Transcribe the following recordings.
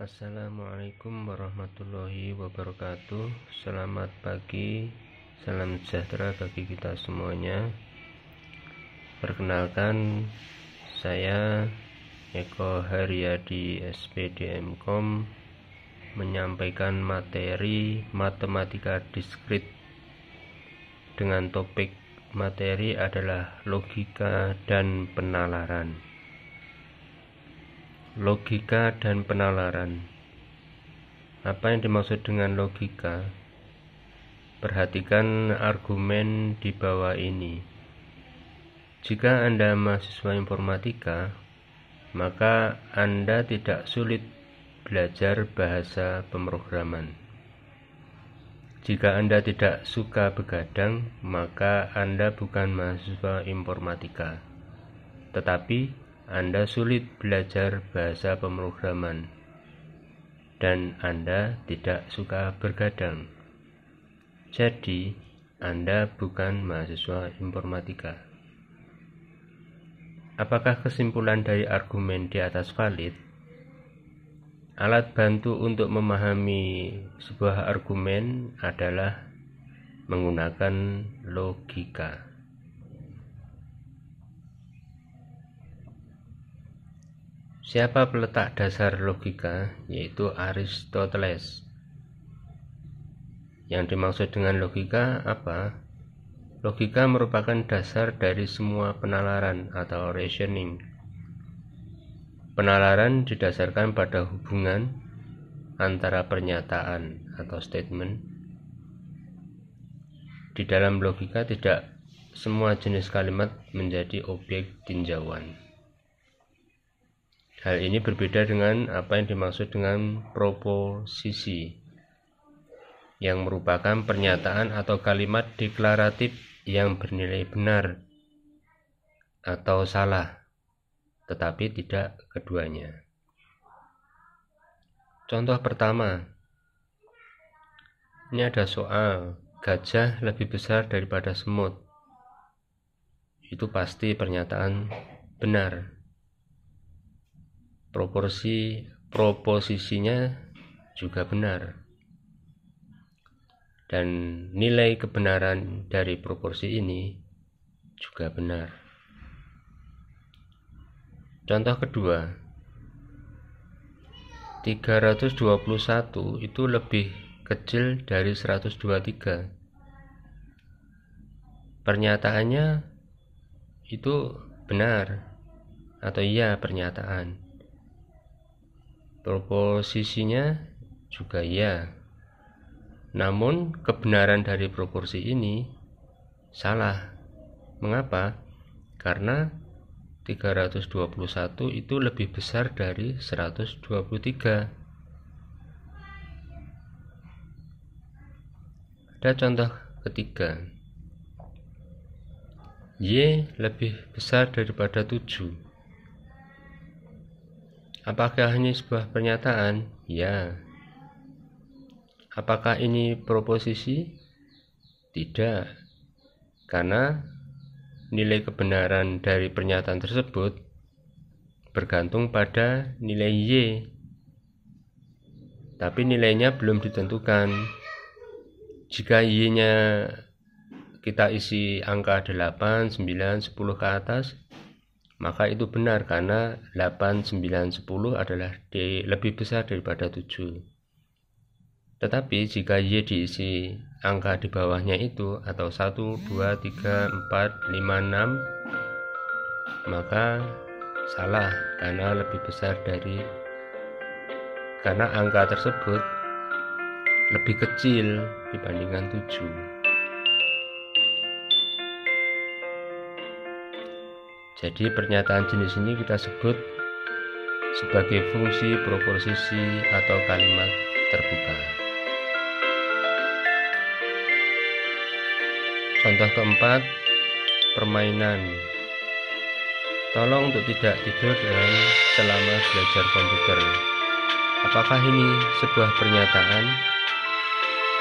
Assalamualaikum warahmatullahi wabarakatuh. Selamat pagi, salam sejahtera bagi kita semuanya. Perkenalkan, saya Eko Haryadi SPDMkom menyampaikan materi matematika diskrit dengan topik materi adalah logika dan penalaran. Logika dan penalaran. Apa yang dimaksud dengan logika? Perhatikan argumen di bawah ini. Jika Anda mahasiswa informatika, maka Anda tidak sulit belajar bahasa pemrograman. Jika Anda tidak suka begadang, maka Anda bukan mahasiswa informatika. Tetapi Anda sulit belajar bahasa pemrograman, dan Anda tidak suka bergadang. Jadi, Anda bukan mahasiswa informatika. Apakah kesimpulan dari argumen di atas valid? Alat bantu untuk memahami sebuah argumen adalah menggunakan logika. Siapa peletak dasar logika? Yaitu Aristoteles. Yang dimaksud dengan logika apa? Logika merupakan dasar dari semua penalaran atau reasoning. Penalaran didasarkan pada hubungan antara pernyataan atau statement. Di dalam logika tidak semua jenis kalimat menjadi objek tinjauan. Hal ini berbeda dengan apa yang dimaksud dengan proposisi, yang merupakan pernyataan atau kalimat deklaratif yang bernilai benar atau salah, tetapi tidak keduanya. Contoh pertama, ini ada soal, gajah lebih besar daripada semut. Itu pasti pernyataan benar. Proposisinya juga benar, dan nilai kebenaran dari proporsi ini juga benar. Contoh kedua, 321 itu lebih kecil dari 123. Pernyataannya itu benar atau iya pernyataan. Proposisinya juga iya. Namun kebenaran dari proporsi ini salah. Mengapa? Karena 321 itu lebih besar dari 123. Ada contoh ketiga. Y lebih besar daripada 7. Apakah ini sebuah pernyataan? Ya. Apakah ini proposisi? Tidak. Karena nilai kebenaran dari pernyataan tersebut bergantung pada nilai Y. Tapi nilainya belum ditentukan. Jika Y-nya kita isi angka 8, 9, 10 ke atas, maka itu benar karena 8, 9, 10 adalah lebih besar daripada 7. Tetapi jika Y diisi angka di bawahnya itu atau 1, 2, 3, 4, 5, 6, maka salah karena lebih besar karena angka tersebut lebih kecil dibandingkan 7. Jadi pernyataan jenis ini kita sebut sebagai fungsi proposisi atau kalimat terbuka. Contoh keempat, permainan. Tolong untuk tidak tidur selama belajar komputer. Apakah ini sebuah pernyataan?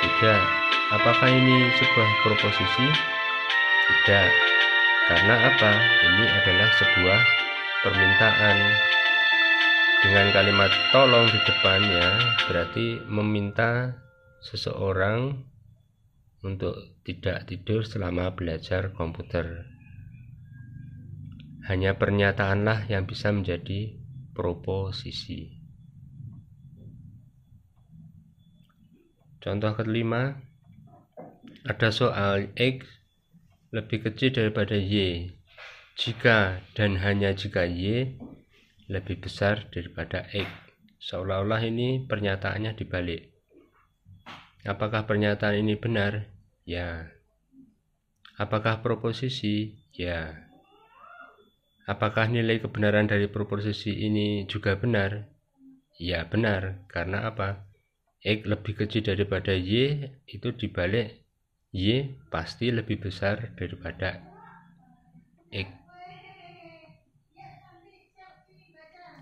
Tidak. Apakah ini sebuah proposisi? Tidak. Karena apa? Ini adalah sebuah permintaan. dengan kalimat tolong di depannya berarti meminta seseorang untuk tidak tidur selama belajar komputer. Hanya pernyataanlah yang bisa menjadi proposisi. Contoh kelima, ada soal X lebih kecil daripada Y jika dan hanya jika Y lebih besar daripada X. Seolah-olah ini pernyataannya dibalik. Apakah pernyataan ini benar? Ya. Apakah proposisi? Ya. Apakah nilai kebenaran dari proposisi ini juga benar? Ya, benar. Karena apa? X lebih kecil daripada Y itu dibalik Y pasti lebih besar daripada X.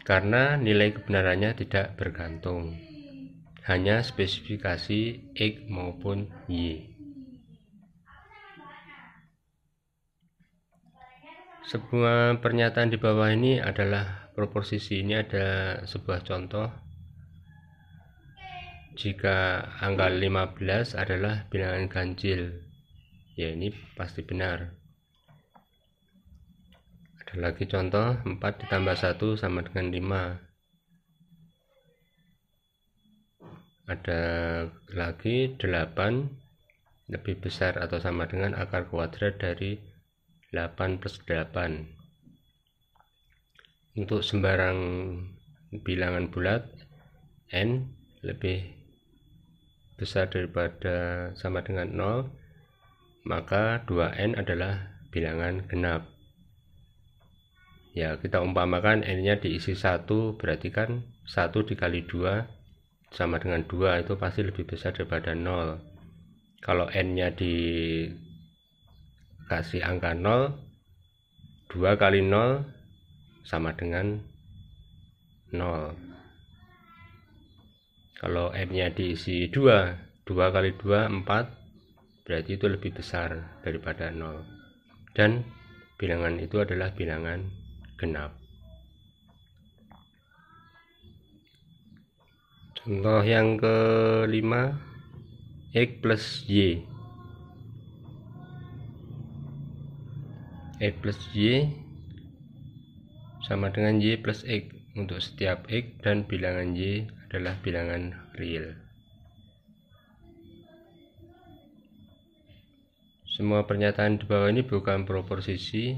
Karena nilai kebenarannya tidak bergantung, hanya spesifikasi X maupun Y. Sebuah pernyataan di bawah ini adalah proposisi. Ini ada sebuah contoh. Jika angka 15 adalah bilangan ganjil, ya ini pasti benar. Ada lagi contoh, 4 ditambah 1 sama dengan 5. Ada lagi 8 lebih besar atau sama dengan akar kuadrat dari 8 plus 8. Untuk sembarang bilangan bulat, N lebih besar daripada sama dengan 0, maka 2N adalah bilangan genap. Ya, kita umpamakan N-nya diisi 1, berarti kan 1 dikali 2 sama dengan 2, itu pasti lebih besar daripada 0. Kalau N-nya dikasih angka 0, 2 kali 0 sama dengan 0. Kalau N-nya diisi 2, 2 kali 2, 4, berarti itu lebih besar daripada 0. Dan bilangan itu adalah bilangan genap. Contoh yang kelima, X plus Y. X plus Y sama dengan Y plus X untuk setiap X dan bilangan Y adalah bilangan real. Semua pernyataan di bawah ini bukan proposisi.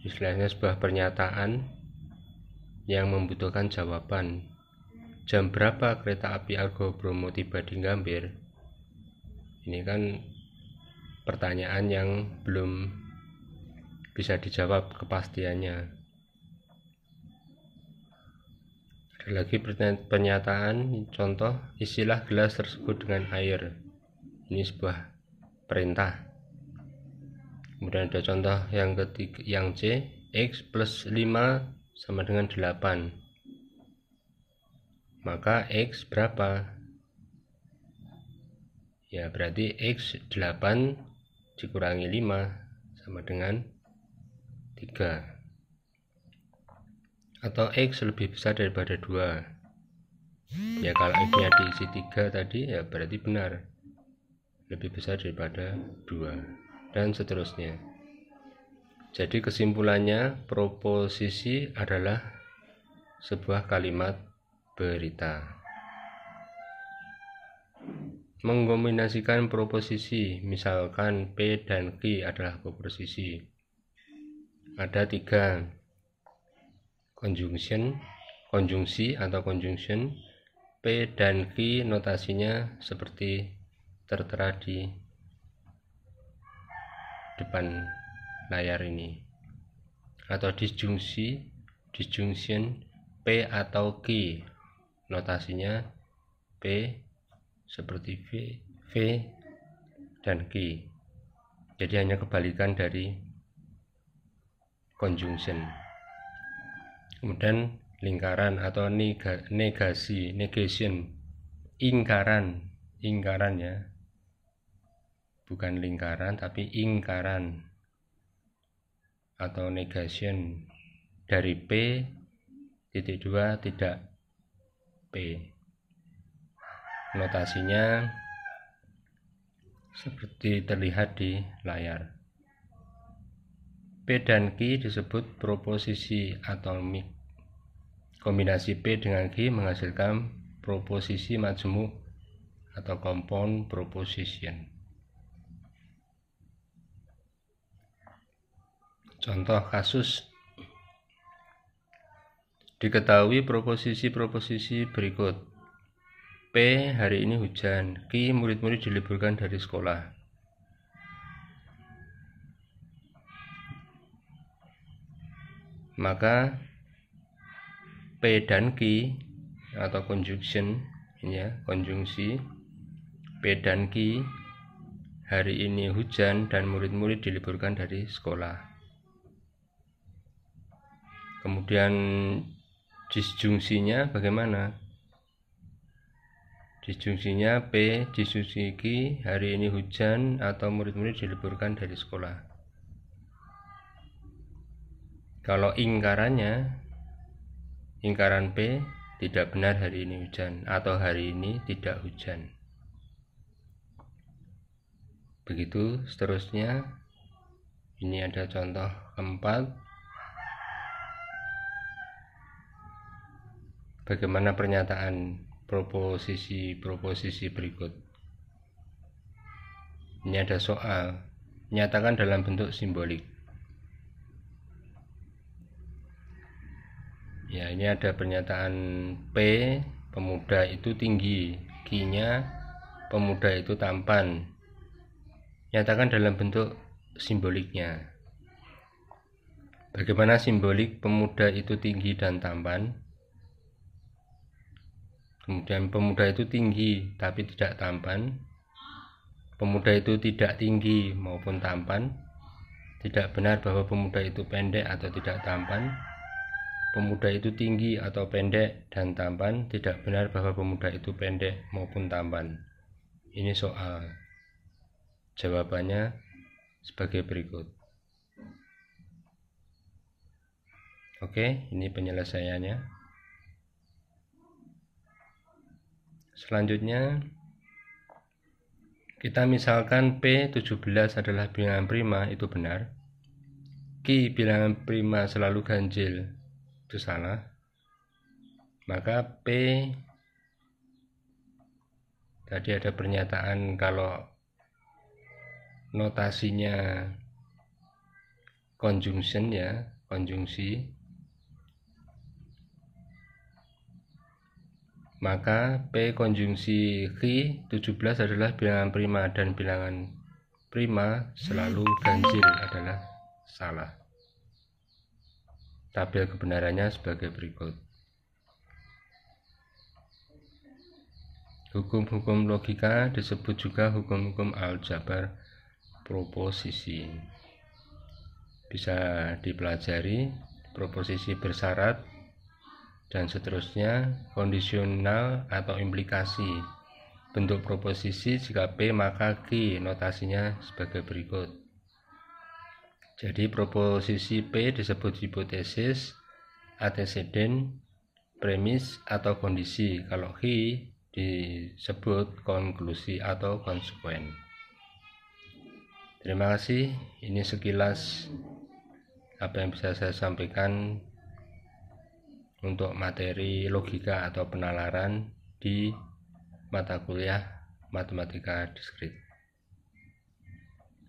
Istilahnya sebuah pernyataan yang membutuhkan jawaban. Jam berapa kereta api Argo Bromo tiba di Gambir? Ini kan pertanyaan yang belum bisa dijawab kepastiannya. Ada lagi pernyataan, contoh, isilah gelas tersebut dengan air. Ini sebuah perintah. Kemudian ada contoh yang ketiga, yang C, X plus 5 sama dengan 8. Maka X berapa? Ya, berarti X 8 dikurangi 5 sama dengan 3. Atau X lebih besar daripada 2. Ya, kalau X-nya diisi 3 tadi, ya berarti benar. Lebih besar daripada 2. Dan seterusnya. Jadi kesimpulannya, proposisi adalah sebuah kalimat berita. Mengkombinasikan proposisi, misalkan P dan Q adalah proposisi. Ada 3, konjungsi atau conjunction. P dan Q notasinya seperti tertera di depan layar ini. Atau disjunction P atau Q notasinya P seperti V dan Q. Jadi hanya kebalikan dari conjunction. Kemudian lingkaran atau negation, ingkaran ya, bukan lingkaran tapi ingkaran atau negation dari P titik 2 tidak P. Notasinya seperti terlihat di layar. P dan Q disebut proposisi atomik. Kombinasi P dengan Q menghasilkan proposisi majemuk atau compound proposition. Contoh kasus: diketahui proposisi-proposisi berikut. P, hari ini hujan. Q, murid-murid diliburkan dari sekolah. Maka P dan Q atau conjunction, ini ya, konjungsi P dan Q, hari ini hujan dan murid-murid diliburkan dari sekolah. Kemudian disjungsinya bagaimana? Disjungsinya P disjungsi Q, hari ini hujan atau murid-murid diliburkan dari sekolah. Kalau ingkaran P tidak benar hari ini hujan atau hari ini tidak hujan. Begitu seterusnya. Ini ada contoh keempat. Bagaimana pernyataan proposisi berikut. Ini ada soal, nyatakan dalam bentuk simbolik. Ya, ini ada pernyataan P, pemuda itu tinggi, Q-nya pemuda itu tampan. Nyatakan dalam bentuk simboliknya. Bagaimana simbolik pemuda itu tinggi dan tampan? Kemudian pemuda itu tinggi tapi tidak tampan. Pemuda itu tidak tinggi maupun tampan. Tidak benar bahwa pemuda itu pendek atau tidak tampan. Pemuda itu tinggi atau pendek dan tampan. Tidak benar bahwa pemuda itu pendek maupun tampan. Ini soal. Jawabannya sebagai berikut. Oke, ini penyelesaiannya. Selanjutnya, kita misalkan P17 adalah bilangan prima, itu benar. Q bilangan prima selalu ganjil, itu salah. Maka P, tadi ada pernyataan kalau notasinya conjunction ya, konjungsi. Maka P konjungsi Q 17 adalah bilangan prima dan bilangan prima selalu ganjil adalah salah. Tabel kebenarannya sebagai berikut. Hukum-hukum logika disebut juga hukum-hukum aljabar proposisi. Bisa dipelajari proposisi bersyarat dan seterusnya, kondisional atau implikasi. Bentuk proposisi jika P maka Q, notasinya sebagai berikut. Jadi proposisi P disebut hipotesis, anteseden, premis atau kondisi. Kalau Q disebut konklusi atau konsekuen. Terima kasih. Ini sekilas apa yang bisa saya sampaikan untuk materi logika atau penalaran di mata kuliah matematika diskrit.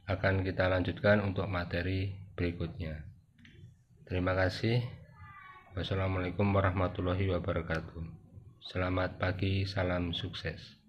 Akan kita lanjutkan untuk materi berikutnya. Terima kasih. Wassalamualaikum warahmatullahi wabarakatuh. Selamat pagi, salam sukses.